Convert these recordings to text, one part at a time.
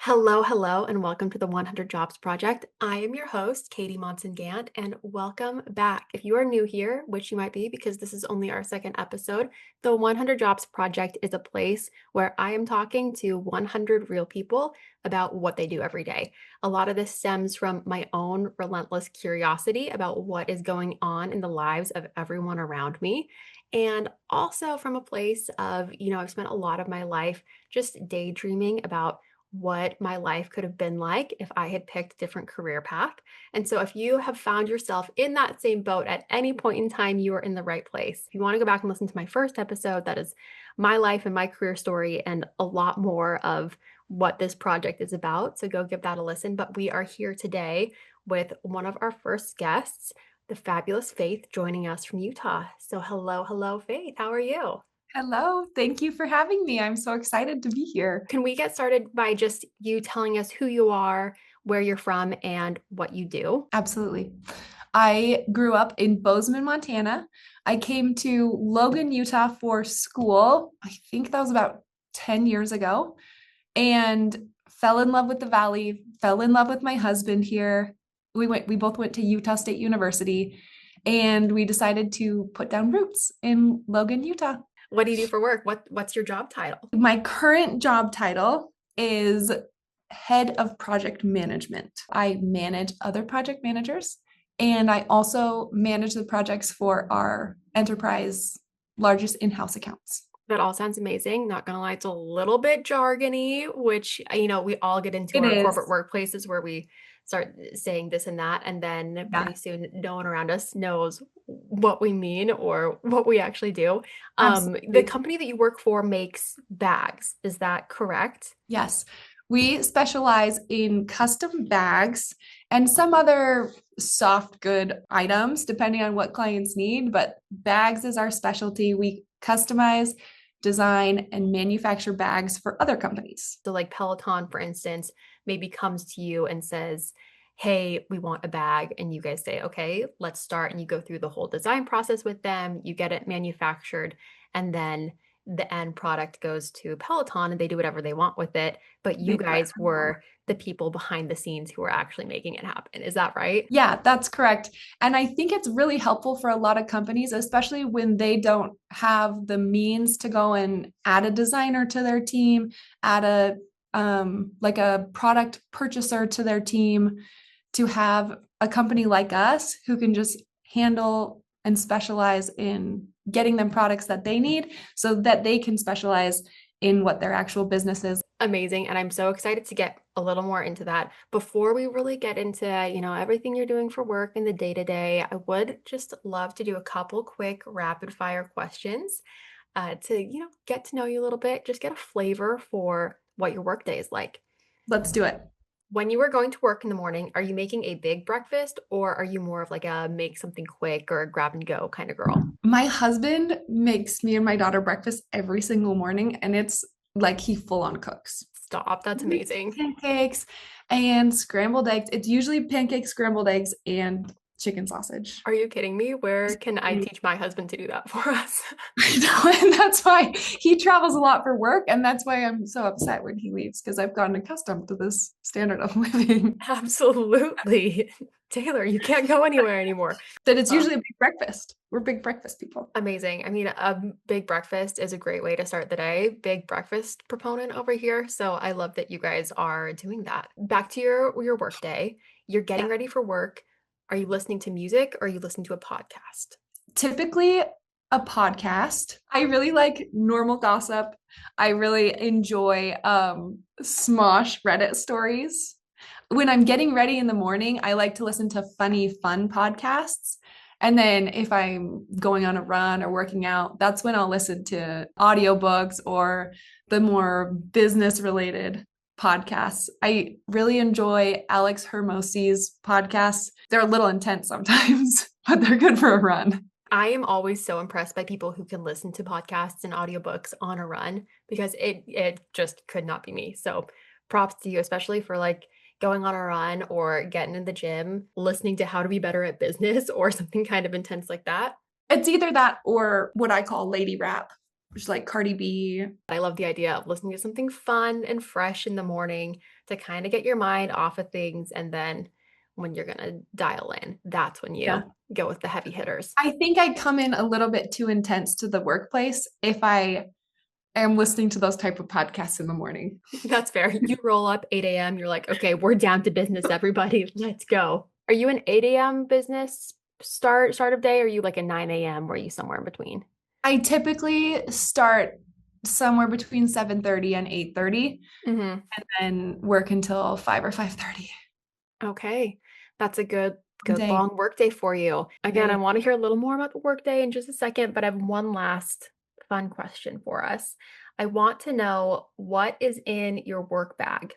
Hello, and welcome to the 100 Jobs Project. I am your host, Katie Monson-Gant, and welcome back. If you are new here, which you might be because this is only our second episode, the 100 Jobs Project is a place where I am talking to 100 real people about what they do every day. A lot of this stems from my own relentless curiosity about what is going on in the lives of everyone around me. And also from a place of, I've spent a lot of my life just daydreaming about what my life could have been like if I had picked a different career path. And so if you have found yourself in that same boat at any point in time, you are in the right place. If you want to go back and listen to my first episode, that is my life and my career story and a lot more of what this project is about. So go give that a listen. But we are here today with one of our first guests, the fabulous Faith, joining us from Utah. So hello, Faith. How are you? Hello, thank you for having me. I'm so excited to be here. Can we get started by just you telling us who you are, where you're from, and what you do? Absolutely. I grew up in Bozeman, Montana. I came to Logan, Utah for school. I think that was about 10 years ago, and fell in love with the valley, fell in love with my husband here. We both went to Utah State University, and we decided to put down roots in Logan, Utah. What do you do for work? What's your job title? My current job title is head of project management. I manage other project managers, and I also manage the projects for our enterprise largest in-house accounts. That all sounds amazing. Not gonna lie, it's a little bit jargony, which, we all get into It our is, corporate workplaces where we start saying this and that, and then yeah, pretty soon no one around us knows what we mean or what we actually do. The absolutely. company that you work for makes bags. Is that correct? Yes. We specialize in custom bags and some other soft good items, depending on what clients need, but bags is our specialty. We customize, design, and manufacture bags for other companies. So, like Peloton, for instance, maybe comes to you and says, hey, we want a bag. And you guys say, okay, let's start. And you go through the whole design process with them, you get it manufactured, and then the end product goes to Peloton and they do whatever they want with it. But They you do it. guys were the people behind the scenes who are actually making it happen. Is that right? Yeah, that's correct. And I think it's really helpful for a lot of companies, especially when they don't have the means to go and add a designer to their team, add a like a product purchaser to their team, to have a company like us who can just handle and specialize in getting them products that they need so that they can specialize in what their actual business is. Amazing. And I'm so excited to get a little more into that. Before we really get into, everything you're doing for work in the day to day, I would just love to do a couple quick rapid fire questions to, get to know you a little bit, just get a flavor for what your workday is like. Let's do it. When you are going to work in the morning, are you making a big breakfast or are you more of like a make something quick or a grab and go kind of girl? My husband makes me and my daughter breakfast every single morning, and it's like he full on cooks. Stop. That's amazing. Pancakes and scrambled eggs. It's usually pancakes, scrambled eggs, and chicken sausage. Are you kidding me? Where can I teach my husband to do that for us? I know, and that's why he travels a lot for work, and that's why I'm so upset when he leaves because I've gotten accustomed to this standard of living. Absolutely. Taylor, you can't go anywhere anymore. That it's Uh, usually a big breakfast. We're big breakfast people. Amazing. I mean, a big breakfast is a great way to start the day. Big breakfast proponent over here. So I love that you guys are doing that. Back to your work day. You're getting Yeah. ready for work. Are you listening to music or are you listening to a podcast? Typically a podcast. I really like normal gossip. I really enjoy Smosh Reddit stories. When I'm getting ready in the morning, I like to listen to funny, fun podcasts. And then if I'm going on a run or working out, that's when I'll listen to audiobooks or the more business related podcasts. I really enjoy Alex Hermosi's podcasts. They're a little intense sometimes, but they're good for a run. I am always so impressed by people who can listen to podcasts and audiobooks on a run because it just could not be me. So props to you, especially for like going on a run or getting in the gym, listening to how to be better at business or something kind of intense like that. It's either that or what I call lady rap. which is like Cardi B. I love the idea of listening to something fun and fresh in the morning to kind of get your mind off of things. And then when you're going to dial in, that's when Yeah. you go with the heavy hitters. I think I'd come in a little bit too intense to the workplace if I am listening to those type of podcasts in the morning. That's fair. You roll up 8 a.m. You're like, okay, we're down to business, everybody. Let's go. Are you an 8 a.m. business start of day? Or are you like a 9 a.m.? Were you somewhere in between? I typically start somewhere between 7:30 and 8:30 Hmm. and then work until 5 or 5:30. Okay. That's a good Day. long work day for you. Again, I Day. want to hear a little more about the work day in just a second, but I have one last fun question for us. I want to know what is in your work bag.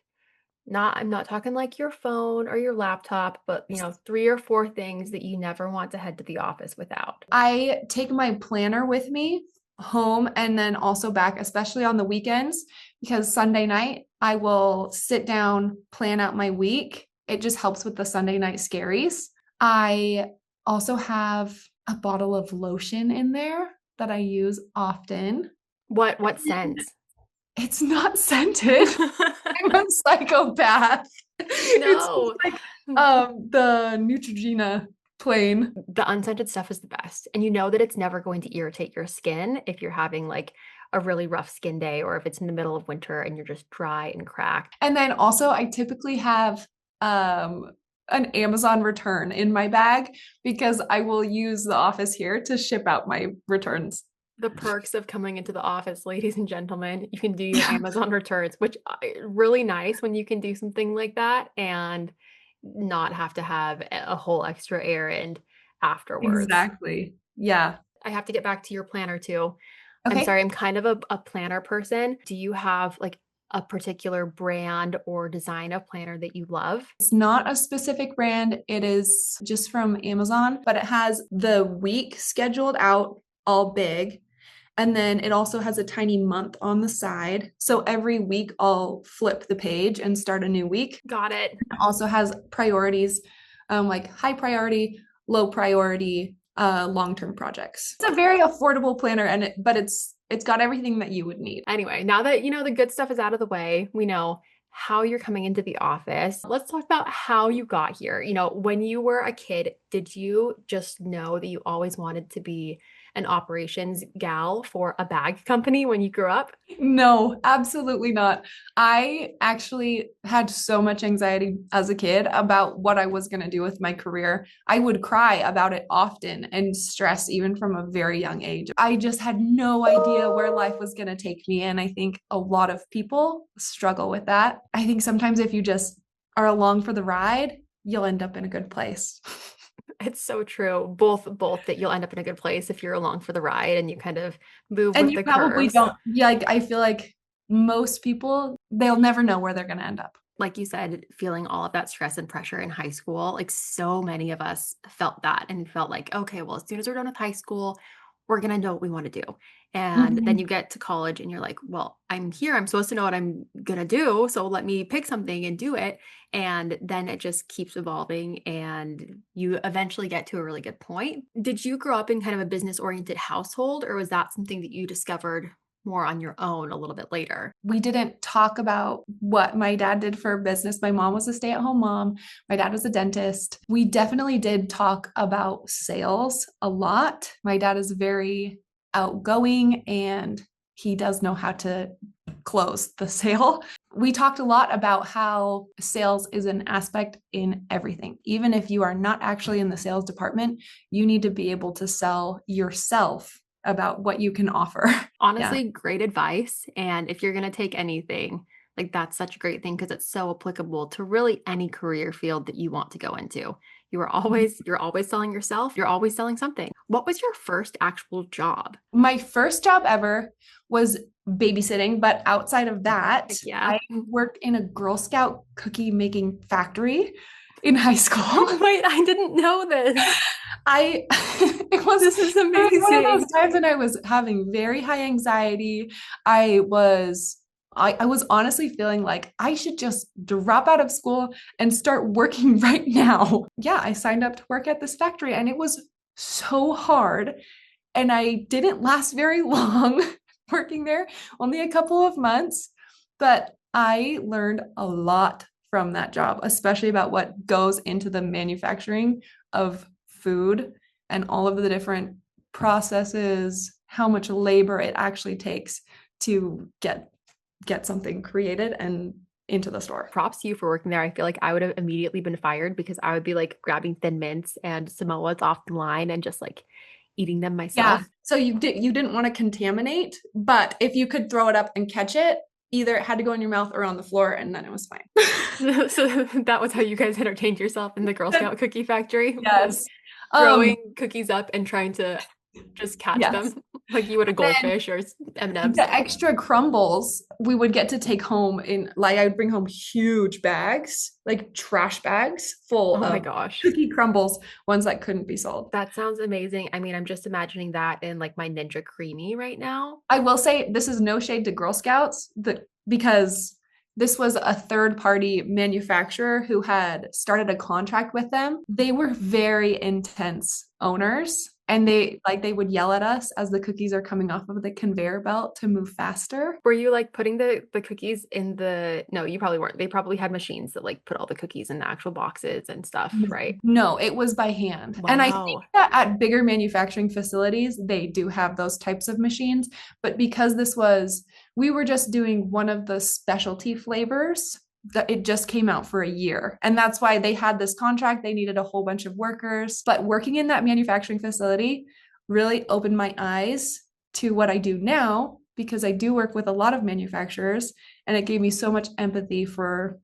I'm not talking like your phone or your laptop, but 3 or 4 things that you never want to head to the office without. I take my planner with me home and then also back, especially on the weekends, because Sunday night I will sit down, plan out my week. It just helps with the Sunday night scaries. I also have a bottle of lotion in there that I use often. What scent? It's not scented. I'm a psychopath. It's just No. like the Neutrogena plain. The unscented stuff is the best. And you know that it's never going to irritate your skin if you're having like a really rough skin day or if it's in the middle of winter and you're just dry and cracked. And then also I typically have an Amazon return in my bag because I will use the office here to ship out my returns. The perks of coming into the office, ladies and gentlemen, you can do your Amazon returns, which really nice when you can do something like that and not have to have a whole extra errand afterwards. Exactly. Yeah. I have to get back to your planner too. I'm Okay. sorry, I'm kind of a planner person. Do you have like a particular brand or design of planner that you love? It's not a specific brand. It is just from Amazon, but it has the week scheduled out all big. And then it also has a tiny month on the side. So every week I'll flip the page and start a new week. Got it. It also has priorities, like high priority, low priority, long-term projects. It's a very affordable planner but it's got everything that you would need. Anyway, now that you know the good stuff is out of the way, we know how you're coming into the office. Let's talk about how you got here. When you were a kid, did you just know that you always wanted to be an operations gal for a bag company when you grew up? No, absolutely not. I actually had so much anxiety as a kid about what I was going to do with my career. I would cry about it often and stress even from a very young age. I just had no idea where life was going to take me. And I think a lot of people struggle with that. I think sometimes if you just are along for the ride, you'll end up in a good place. It's so true. Both that you'll end up in a good place if you're along for the ride and you kind of move And with you the probably curves. don't, yeah, like, I feel like most people, they'll never know where they're going to end up. Like you said, feeling all of that stress and pressure in high school, like so many of us felt that and felt like, okay, well, as soon as we're done with high school, we're going to know what we want to do. And then Mhm. you get to college and you're like, well, I'm here. I'm supposed to know what I'm going to do. So let me pick something and do it. And then it just keeps evolving and you eventually get to a really good point. Did you grow up in kind of a business oriented household or was that something that you discovered more on your own a little bit later? We didn't talk about what my dad did for business. My mom was a stay-at-home mom. My dad was a dentist. We definitely did talk about sales a lot. My dad is very outgoing and he does know how to close the sale. We talked a lot about how sales is an aspect in everything. Even if you are not actually in the sales department, you need to be able to sell yourself about what you can offer. Yeah. Honestly, great advice. And if you're going to take anything, like that's such a great thing because it's so applicable to really any career field that you want to go into. You're always selling yourself. You're always selling something. What was your first actual job? My first job ever was babysitting, but outside of that, Like, yeah. I worked in a Girl Scout cookie making factory in high school. Wait, I didn't know this. I This is it was one of those amazing. times when I was having very high anxiety. I was honestly feeling like I should just drop out of school and start working right now. Yeah, I signed up to work at this factory and it was so hard and I didn't last very long. working there, only a couple of months, but I learned a lot from that job, especially about what goes into the manufacturing of food and all of the different processes, how much labor it actually takes to get something created and into the store. Props to you for working there. I feel like I would have immediately been fired because I would be like grabbing Thin Mints and Samoas off the line and just like eating them Yeah. myself. So you didn't want to contaminate, but if you could throw it up and catch it, either it had to go in your mouth or on the floor, and then it was fine. So that was how you guys entertained yourself in the Girl Scout cookie factory, was Yes. Um, throwing cookies up and trying to just catch yes. them like you would a Then goldfish or M&Ms. the extra crumbles we would get to take home in, like, I would bring home huge bags, like trash bags full Oh my of gosh. cookie crumbles, ones that couldn't be sold. That sounds amazing. I mean, I'm just imagining that in like my Ninja Creamy right now. I will say this is no shade to Girl Scouts because this was a third party manufacturer who had started a contract with them. They were very intense owners, and they would yell at us as the cookies are coming off of the conveyor belt to move faster. Were you like putting the cookies in the, no, you probably weren't. They probably had machines that like put all the cookies in the actual boxes and stuff, right? No, it was by hand. And I think Wow. that at bigger manufacturing facilities, they do have those types of machines. But because we were just doing one of the specialty flavors that it just came out for a year. And that's why they had this contract. They needed a whole bunch of workers. But working in that manufacturing facility really opened my eyes to what I do now, because I do work with a lot of manufacturers, and it gave me so much empathy for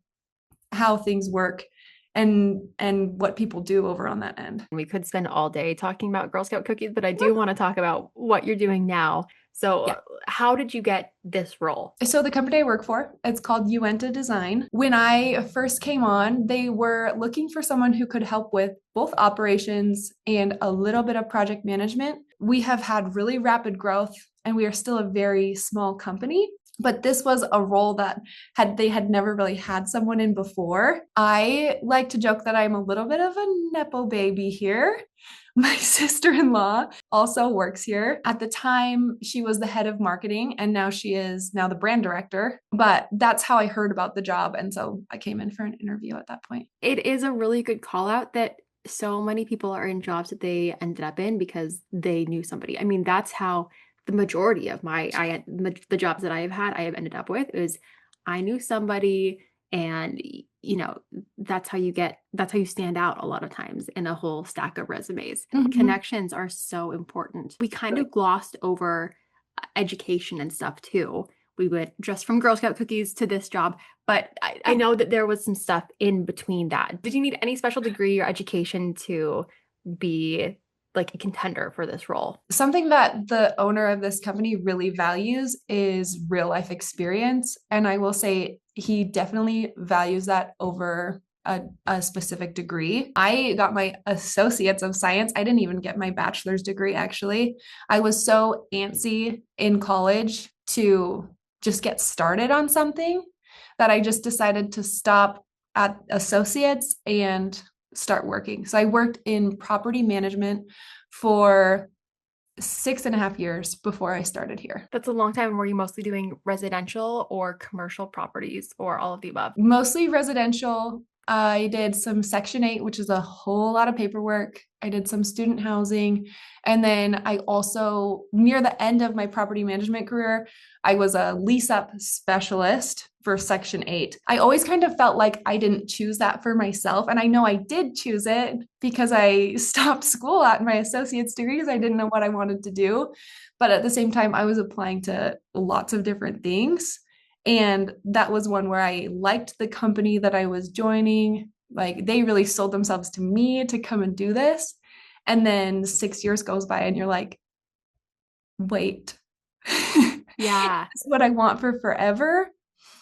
how things work and what people do over on that end. We could spend all day talking about Girl Scout cookies, but I do want to talk about what you're doing now. So, Yeah. how did you get this role? So the company I work for, it's called Uenta Design. When I first came on, they were looking for someone who could help with both operations and a little bit of project management. We have had really rapid growth, and we are still a very small company. But this was a role that they had never really had someone in before. I like to joke that I'm a little bit of a nepo baby here. My sister-in-law also works here. At the time, she was the head of marketing, and now she is now the brand director. But that's how I heard about the job. And so I came in for an interview at that point. It is a really good call out that so many people are in jobs that they ended up in because they knew somebody. I mean, that's how the majority of the jobs that I have ended up with is I knew somebody, and that's how that's how you stand out a lot of times in a whole stack of resumes. Mhm. Connections are so important. We kind of glossed over education and stuff too. We went just from Girl Scout cookies to this job, but I know that there was some stuff in between that. Did you need any special degree or education to be like a contender for this role? Something that the owner of this company really values is real life experience. And I will say he definitely values that over a specific degree. I got my associates of science. I didn't even get my bachelor's degree, actually. I was so antsy in college to just get started on something that I just decided to stop at associates and start working. So I worked in property management for 6.5 years before I started here. That's a long time. Were you mostly doing residential or commercial properties or all of the above? Mostly residential. I did some Section 8, which is a whole lot of paperwork. I did some student housing. And then I also, near the end of my property management career, I was a lease up specialist for Section 8. I always kind of felt like I didn't choose that for myself. And I know I did choose it because I stopped school at my associate's degree because I didn't know what I wanted to do. But at the same time, I was applying to lots of different things. And that was one where I liked the company that I was joining. Like, they really sold themselves to me to come and do this. And then 6 years goes by and you're like, wait, Yeah. is what I want for forever?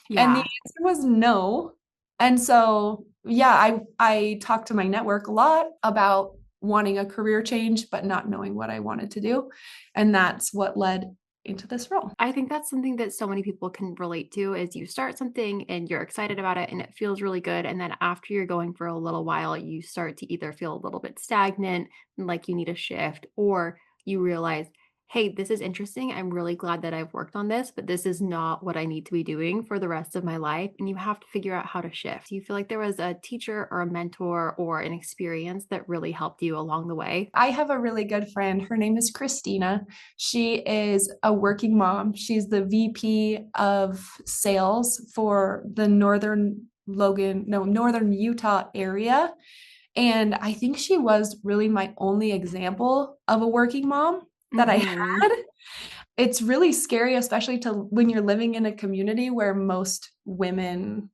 And the Yeah. answer was no. And so, yeah, I talked to my network a lot about wanting a career change, but not knowing what I wanted to do. And that's what led into this role. I think that's something that so many people can relate to is you start something and you're excited about it and it feels really good. And then after you're going for a little while, you start to either feel a little bit stagnant and like you need a shift, or you realize, hey, this is interesting. I'm really glad that I've worked on this, but this is not what I need to be doing for the rest of my life. And you have to figure out how to shift. Do you feel like there was a teacher or a mentor or an experience that really helped you along the way? I have a really good friend. Her name is Christina. She is a working mom. She's the VP of sales for the Northern Utah area. And I think she was really my only example of a working mom that I Hmm. had. It's really scary, especially to when you're living in a community where most women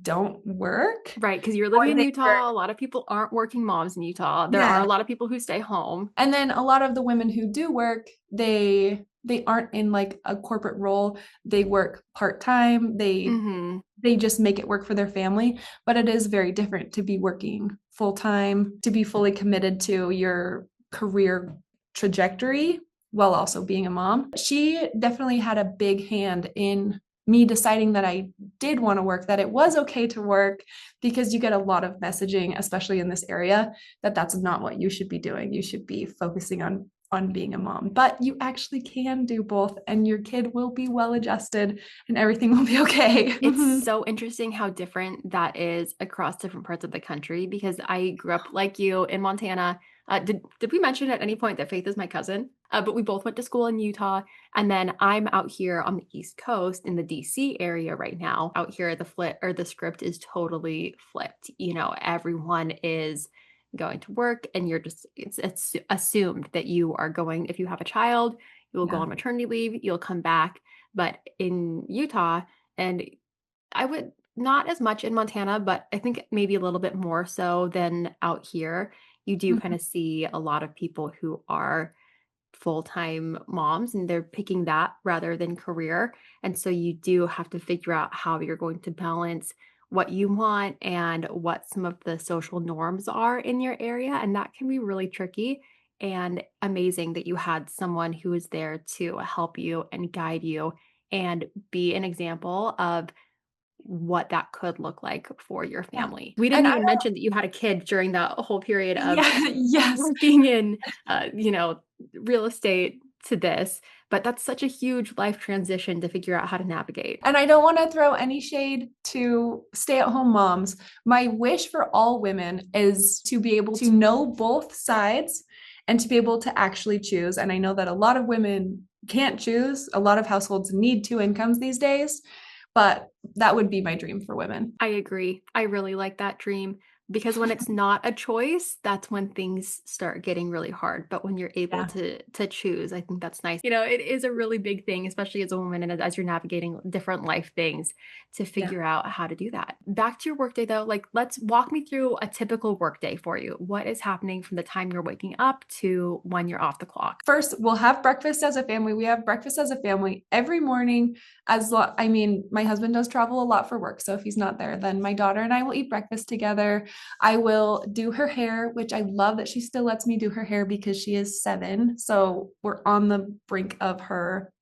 don't work Right, because you're living or in they work. Utah. A lot of people aren't working moms in Utah. There are Yeah. a lot of people who stay home. And then a lot of the women who do work, they aren't in like a corporate role. They work part-time. Hmm. They just make it work for their family, but it is very different to be working full-time, to be fully committed to your career trajectory while also being a mom. She definitely had a big hand in me deciding that I did want to work, that it was okay to work, because you get a lot of messaging, especially in this area, that that's not what you should be doing. You should be focusing on being a mom, but you actually can do both, and your kid will be well adjusted and everything will be okay. It's so interesting how different that is across different parts of the country because I grew up like you in Montana. Did we mention at any point that Faith is my cousin? But we both went to school in Utah, and then I'm out here on the East Coast in the DC area right now. Out here, the flip or the script is totally flipped. Everyone is going to work, and it's assumed that you are going. If you have a child, you will go Yeah. on maternity leave. You'll come back. But in Utah, and I would not as much in Montana, but I think maybe a little bit more so than out here. You do kind Mhm. of see a lot of people who are full-time moms and they're picking that rather than career. And so you do have to figure out how you're going to balance what you want and what some of the social norms are in your area. And that can be really tricky and amazing that you had someone who was there to help you and guide you and be an example of what that could look like for your Yeah. family. We didn't And I even don't, mention that you had a kid during that whole period of yeah, yes. working in, real estate to this, but that's such a huge life transition to figure out how to navigate. And I don't want to throw any shade to stay-at-home moms. My wish for all women is to be able to know both sides and to be able to actually choose. And I know that a lot of women can't choose. A lot of households need two incomes these days, but that would be my dream for women. I agree. I really like that dream because when it's not a choice, that's when things start getting really hard. But when you're able Yeah. to choose, I think that's nice. It is a really big thing, especially as a woman and as you're navigating different life things to Yeah. figure out how to do that. Back to your workday though, like let's walk me through a typical workday for you. What is happening from the time you're waking up to when you're off the clock? First, we'll have breakfast as a family. We have breakfast as a family every morning. I mean, my husband does travel a lot for work. So if he's not there, then my daughter and I will eat breakfast together. I will do her hair, which I love that she still lets me do her hair because she is 7. So we're on the brink of her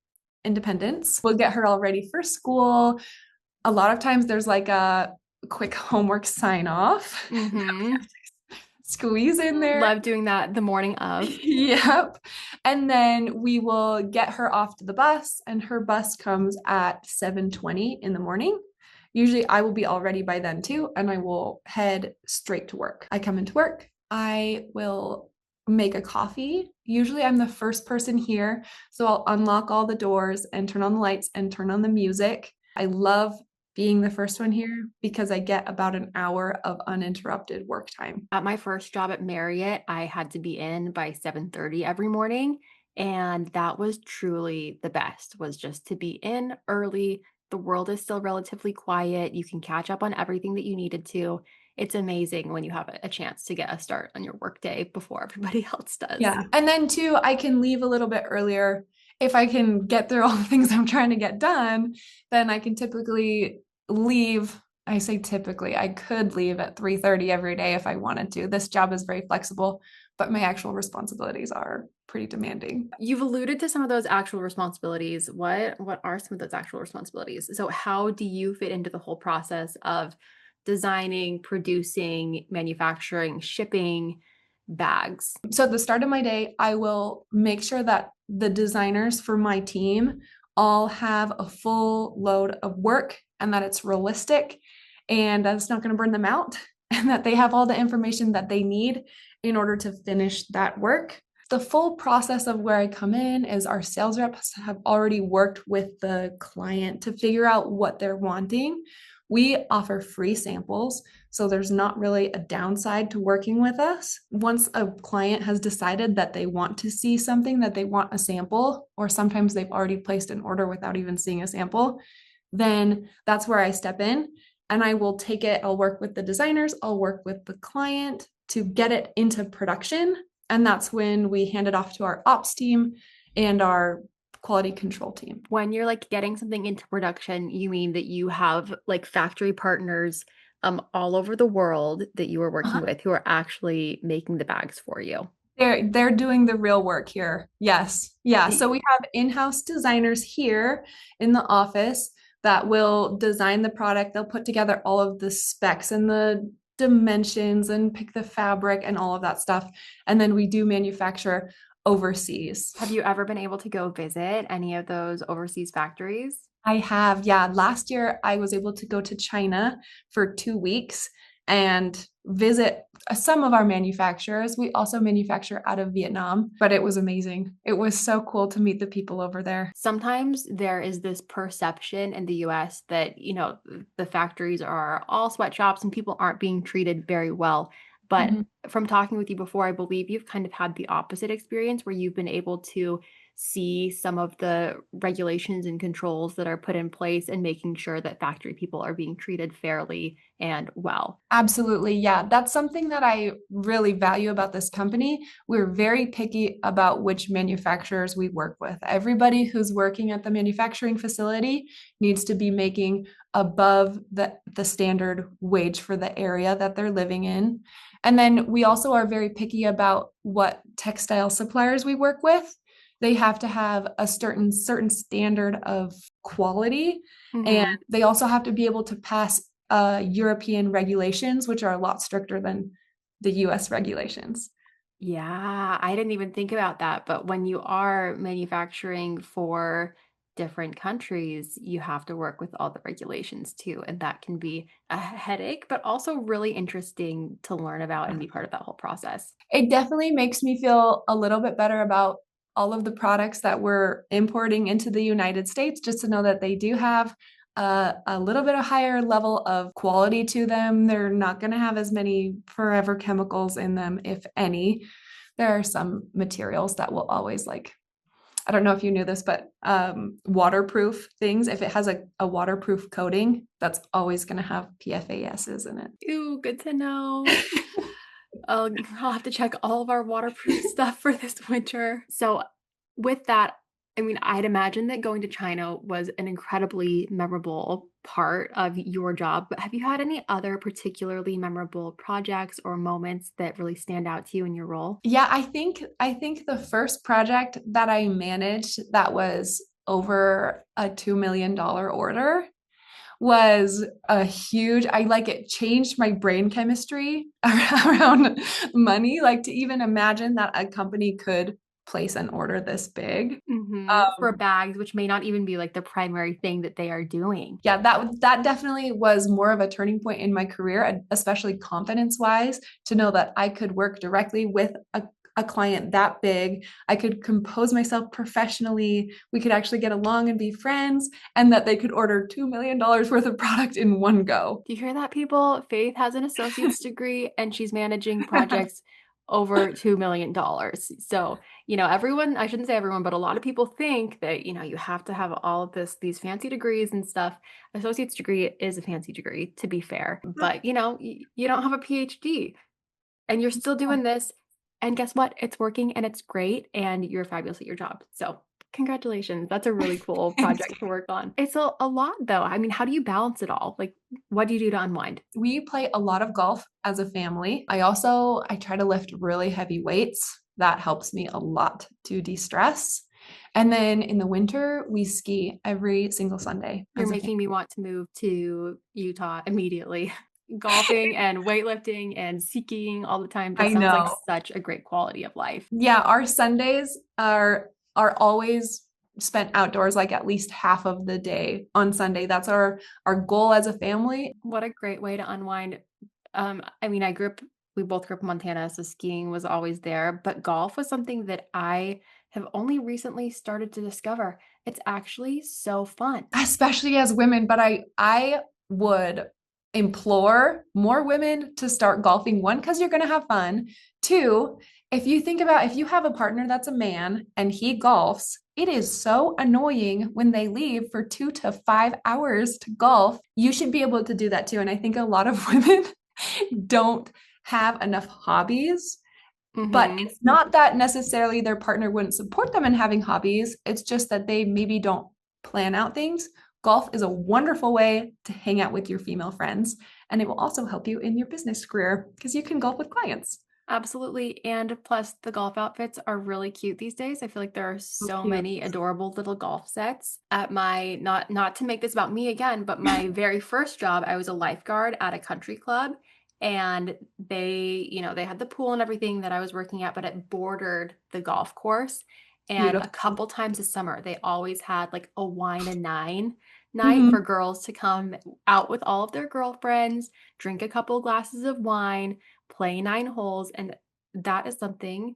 independence. We'll get her all ready for school. A lot of times there's like a quick homework sign off Mhm. squeeze in there. Love doing that the morning of. Yep. And then we will get her off to the bus, and her bus comes at 7:20 in the morning. Usually I will be all ready by then too, and I will head straight to work. I come into work, I will make a coffee. Usually I'm the first person here, so I'll unlock all the doors and turn on the lights and turn on the music. I love being the first one here because I get about an hour of uninterrupted work time. At my first job at Marriott, I had to be in by 7:30 every morning, and that was truly the best, was just to be in early. The world is still relatively quiet. You can catch up on everything that you needed to. It's amazing when you have a chance to get a start on your workday before everybody else does. Yeah. And then too, I can leave a little bit earlier. If I can get through all the things I'm trying to get done, then I can typically leave. I say typically, I could leave at 3:30 every day if I wanted to. This job is very flexible, but my actual responsibilities are pretty demanding. You've alluded to some of those actual responsibilities. What are some of those actual responsibilities? So how do you fit into the whole process of designing, producing, manufacturing, shipping? bags? So at the start of my day, I will make sure that the designers for my team all have a full load of work and that it's realistic and that it's not going to burn them out and that they have all the information that they need in order to finish that work. The full process of where I come in is our sales reps have already worked with the client to figure out what they're wanting. We offer free samples, so there's not really a downside to working with us. Once a client has decided that they want to see something, that they want a sample, or sometimes they've already placed an order without even seeing a sample, then that's where I step in and I will take it. I'll work with the designers, I'll work with the client to get it into production. And that's when we hand it off to our ops team and our quality control team. When you're like getting something into production, you mean that you have like factory partners all over the world that you are working with who are actually making the bags for you. They're doing the real work here. Yes. Yeah. The- So we have in-house designers here in the office that will design the product. They'll put together all of the specs and the dimensions and pick the fabric and all of that stuff. And then we do manufacture overseas. Have you ever been able to go visit any of those overseas factories? I have, yeah. Last year, I was able to go to China for 2 weeks and visit some of our manufacturers. We also manufacture out of Vietnam, but it was amazing. It was so cool to meet the people over there. Sometimes there is this perception in the US that, the factories are all sweatshops and people aren't being treated very well. But Mhm. from talking with you before, I believe you've kind of had the opposite experience where you've been able to see some of the regulations and controls that are put in place and making sure that factory people are being treated fairly and well. Absolutely. Yeah. That's something that I really value about this company. We're very picky about which manufacturers we work with. Everybody who's working at the manufacturing facility needs to be making above the standard wage for the area that they're living in. And then we also are very picky about what textile suppliers we work with. They have to have a certain standard of quality, and Mhm. they also have to be able to pass European regulations, which are a lot stricter than the US regulations. Yeah, I didn't even think about that. But when you are manufacturing for different countries, you have to work with all the regulations too. And that can be a headache, but also really interesting to learn about and be part of that whole process. It definitely makes me feel a little bit better about all of the products that we're importing into the United States, just to know that they do have a little bit of higher level of quality to them. They're not going to have as many forever chemicals in them, if any. There are some materials that will always like, I don't know if you knew this, but waterproof things, if it has a waterproof coating, that's always going to have PFASs in it. Ooh, good to know. I'll have to check all of our waterproof stuff for this winter. So, with that, I mean, I'd imagine that going to China was an incredibly memorable part of your job, but have you had any other particularly memorable projects or moments that really stand out to you in your role? Yeah, I think the first project that I managed that was over a $2 million order was a huge, I like it changed my brain chemistry around money, like to even imagine that a company could place an order this big. For bags, which may not even be like the primary thing that they are doing. Yeah, that definitely was more of a turning point in my career, especially confidence wise, to know that I could work directly with a client that big. I could compose myself professionally. We could actually get along and be friends, and that they could order $2 million worth of product in one go. Do you hear that, people? Faith has an associate's degree and she's managing projects over $2 million. So, everyone, I shouldn't say everyone, but a lot of people think that, you have to have all of these fancy degrees and stuff. Associate's degree is a fancy degree, to be fair, but, you don't have a PhD and you're still doing this. And guess what? It's working and it's great and you're fabulous at your job. So, congratulations. That's a really cool Thanks. project to work on. It's a lot though. I mean, how do you balance it all? Like, what do you do to unwind? We play a lot of golf as a family. I try to lift really heavy weights. That helps me a lot to de-stress. And then in the winter, we ski every single Sunday You're as a making me family. want to move to Utah immediately. golfing and weightlifting and skiing all the time I just sounds like know. such a great quality of life. Yeah, our Sundays are always spent outdoors, like at least half of the day on Sunday. That's our goal as a family. What a great way to unwind. I mean, we both grew up in Montana, so skiing was always there, but golf was something that I have only recently started to discover. It's actually so fun. Especially as women, but I would implore more women to start golfing. One, because you're going to have fun. Two, if you think about if you have a partner that's a man and he golfs, it is so annoying when they leave for 2 to 5 hours to golf. You should be able to do that too. And I think a lot of women don't have enough hobbies, but Mhm. it's not that necessarily their partner wouldn't support them in having hobbies. It's just that they maybe don't plan out things. Golf is a wonderful way to hang out with your female friends, and it will also help you in your business career because you can golf with clients. Absolutely, and plus the golf outfits are really cute these days. I feel like there are So so cute. many adorable little golf sets. At my not to make this about me again, but my very first job, I was a lifeguard at a country club, and they had the pool and everything that I was working at, but it bordered the golf course. And a Beautiful. couple times a summer, they always had like a wine and nine night for Mhm. girls to come out with all of their girlfriends, drink a couple glasses of wine, play 9 holes, and that is something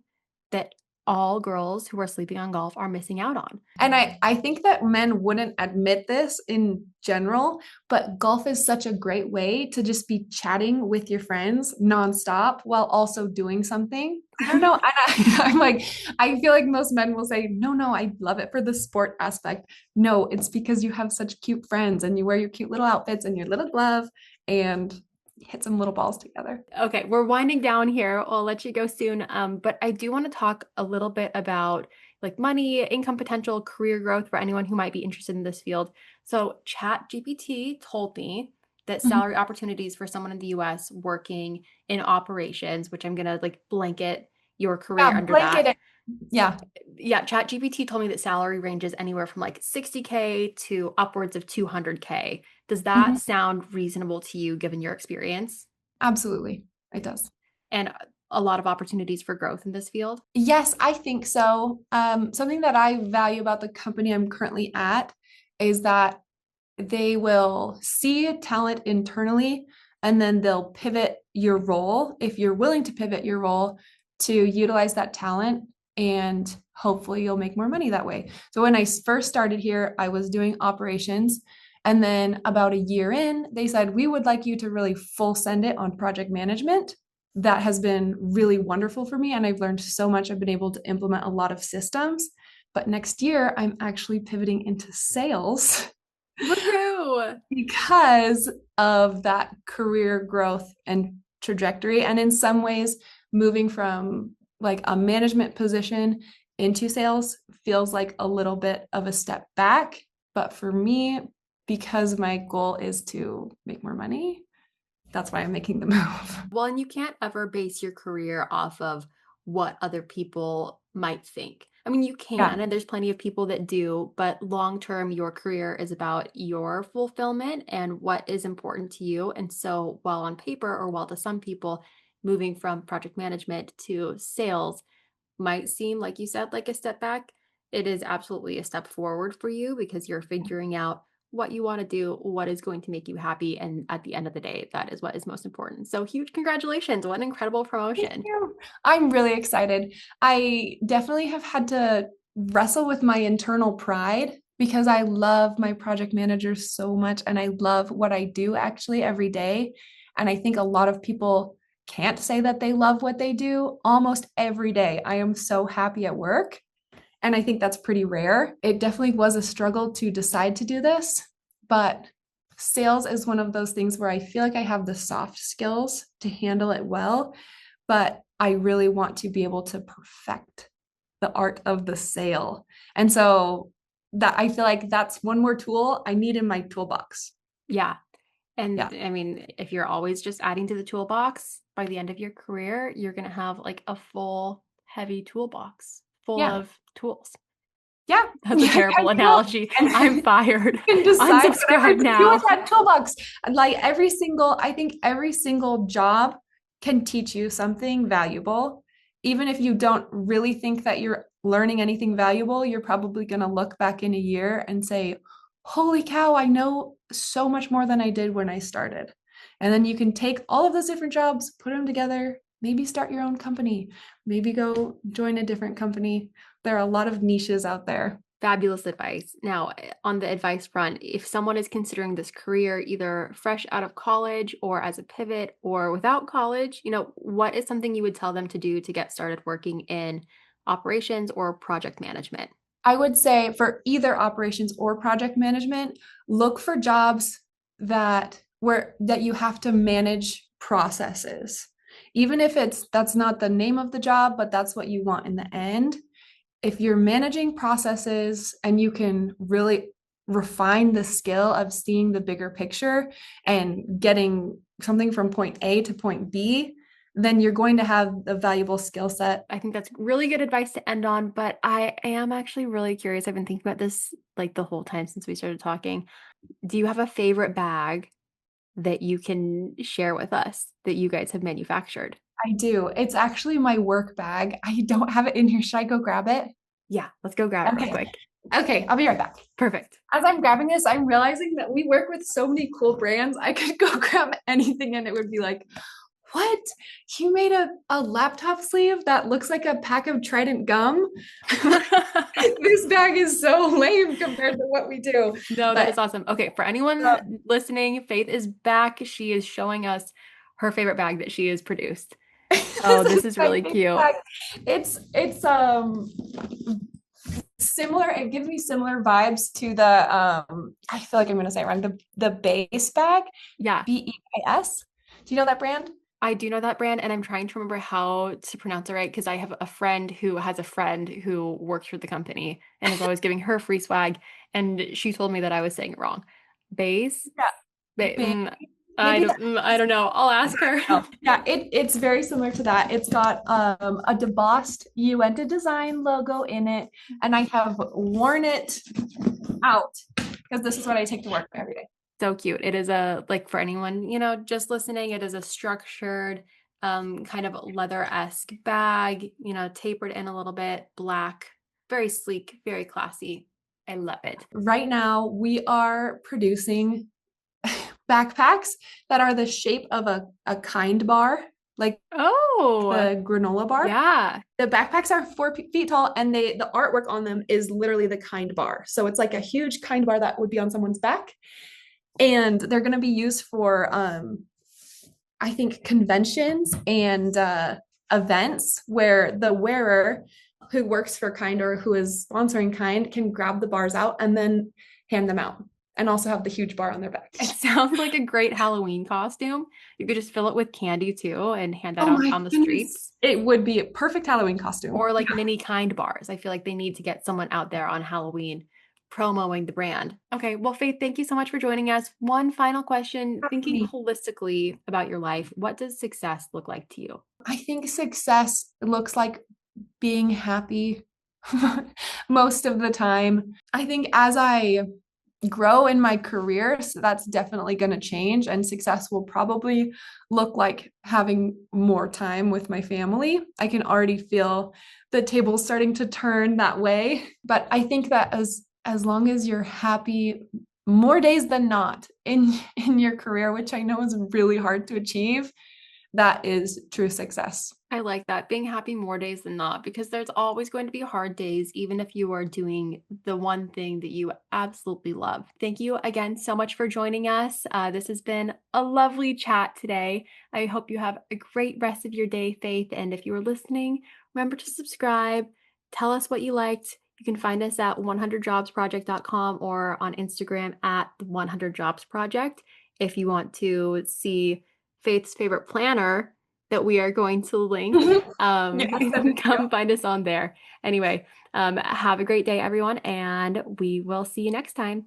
that all girls who are sleeping on golf are missing out on. And I think that men wouldn't admit this in general, but golf is such a great way to just be chatting with your friends nonstop while also doing something. I don't know. I'm like, I feel like most men will say, no, no, I love it for the sport aspect. No, it's because you have such cute friends and you wear your cute little outfits and your little glove and hit some little balls together. Okay, we're winding down here. I'll let you go soon. But I do want to talk a little bit about like money, income potential, career growth for anyone who might be interested in this field. So, ChatGPT told me that Mhm. salary opportunities for someone in the US working in operations, which I'm gonna like blanket your career Yeah, under blanket that. it. Yeah. Yeah, ChatGPT told me that salary ranges anywhere from like 60K to upwards of 200K. Does that Mhm. sound reasonable to you given your experience? Absolutely. It does. And a lot of opportunities for growth in this field? Yes, I think so. Something that I value about the company I'm currently at is that they will see talent internally and then they'll pivot your role if you're willing to pivot your role to utilize that talent and hopefully you'll make more money that way. So when I first started here, I was doing operations. And then about a year in, they said, we would like you to really full send it on project management. That has been really wonderful for me. And I've learned so much. I've been able to implement a lot of systems. But next year, I'm actually pivoting into sales Woohoo! because of that career growth and trajectory. And in some ways, moving from like a management position into sales feels like a little bit of a step back. But for me, because my goal is to make more money, that's why I'm making the move. Well, and you can't ever base your career off of what other people might think. I mean, you Yeah. can, and there's plenty of people that do, but long term, your career is about your fulfillment and what is important to you. And so, while on paper, or while to some people, moving from project management to sales might seem, like you said, like a step back, it is absolutely a step forward for you because you're figuring out what you want to do, what is going to make you happy. And at the end of the day, that is what is most important. So, huge congratulations. What an incredible Thank promotion. you. I'm really excited. I definitely have had to wrestle with my internal pride because I love my project manager so much and I love what I do actually every day. And I think a lot of people can't say that they love what they do almost every day. I am so happy at work. And I think that's pretty rare. It definitely was a struggle to decide to do this, but sales is one of those things where I feel like I have the soft skills to handle it well, but I really want to be able to perfect the art of the sale. And so that I feel like that's one more tool I need in my toolbox. Yeah. Yeah. And I mean, if you're always just adding to the toolbox, by the end of your career, you're going to have like a full, heavy toolbox full Yeah. of tools. Yeah. That's a Yeah, terrible cool. analogy. And I'm fired. you can decide whatever Unsubscribe to do with now. that toolbox. Like I think every single job can teach you something valuable. Even if you don't really think that you're learning anything valuable, you're probably going to look back in a year and say, holy cow, I know so much more than I did when I started. And then you can take all of those different jobs, put them together, maybe start your own company, maybe go join a different company. There are a lot of niches out there. Fabulous advice. Now, on the advice front, if someone is considering this career either fresh out of college or as a pivot or without college, what is something you would tell them to do to get started working in operations or project management? I would say for either operations or project management, look for jobs that you have to manage processes. Even if that's not the name of the job, but that's what you want in the end. If you're managing processes and you can really refine the skill of seeing the bigger picture and getting something from point A to point B, then you're going to have a valuable skill set. I think that's really good advice to end on, but I am actually really curious. I've been thinking about this like the whole time since we started talking. Do you have a favorite bag that you can share with us that you guys have manufactured? I do. It's actually my work bag. I don't have it in here. Should I go grab it? Yeah, let's go grab it real Okay. quick. Okay, I'll be right back. Perfect. As I'm grabbing this, I'm realizing that we work with so many cool brands. I could go grab anything and it would be like, what? You made a laptop sleeve that looks like a pack of Trident gum? This bag is so lame compared to what we do. No, that is But awesome. Okay, for um, anyone listening, Faith is back. She is showing us her favorite bag that she has produced. Oh, this is this is my really favorite cute. bag. It's similar. It gives me similar vibes to the I feel like I'm gonna say it wrong. The base bag, Yeah, BEIS. Do you know that brand? I do know that brand, and I'm trying to remember how to pronounce it right because I have a friend who has a friend who works for the company and is always giving her free swag, and she told me that I was saying it wrong. Base? Yeah. Maybe that. I don't know. I'll ask her. Oh, yeah, it's very similar to that. It's got a debossed Uenta design logo in it, and I have worn it out because this is what I take to work every day. So cute. It is like for anyone, just listening, it is a structured, kind of leather-esque bag, tapered in a little bit, black, very sleek, very classy. I love it. Right now, we are producing backpacks that are the shape of a kind bar, like Oh, the granola bar. yeah. The backpacks are 4 feet tall, and the artwork on them is literally the kind bar. So it's like a huge kind bar that would be on someone's back, and they're going to be used for I think conventions and events where the wearer who works for Kind or who is sponsoring Kind can grab the bars out and then hand them out, and also have the huge bar on their back. It sounds like a great Halloween costume. You could just fill it with candy too and hand that Oh out my on the goodness. streets. It would be a perfect Halloween costume. Or like mini kind bars. I feel like they need to get someone out there on Halloween promoting the brand. Okay, well, Faith, thank you so much for joining us. One final question, thinking holistically about your life, what does success look like to you? I think success looks like being happy most of the time. I think as I grow in my career, so that's definitely going to change, and success will probably look like having more time with my family. I can already feel the tables starting to turn that way, but I think that as long as you're happy more days than not in your career, which I know is really hard to achieve, that is true success. I like that. Being happy more days than not, because there's always going to be hard days, even if you are doing the one thing that you absolutely love. Thank you again so much for joining us. This has been a lovely chat today. I hope you have a great rest of your day, Faith. And if you are listening, remember to subscribe. Tell us what you liked. You can find us at 100jobsproject.com or on Instagram at the 100 Jobs Project. If you want to see Faith's favorite planner that we are going to link, Yes, come find us on there. Anyway, have a great day, everyone, and we will see you next time.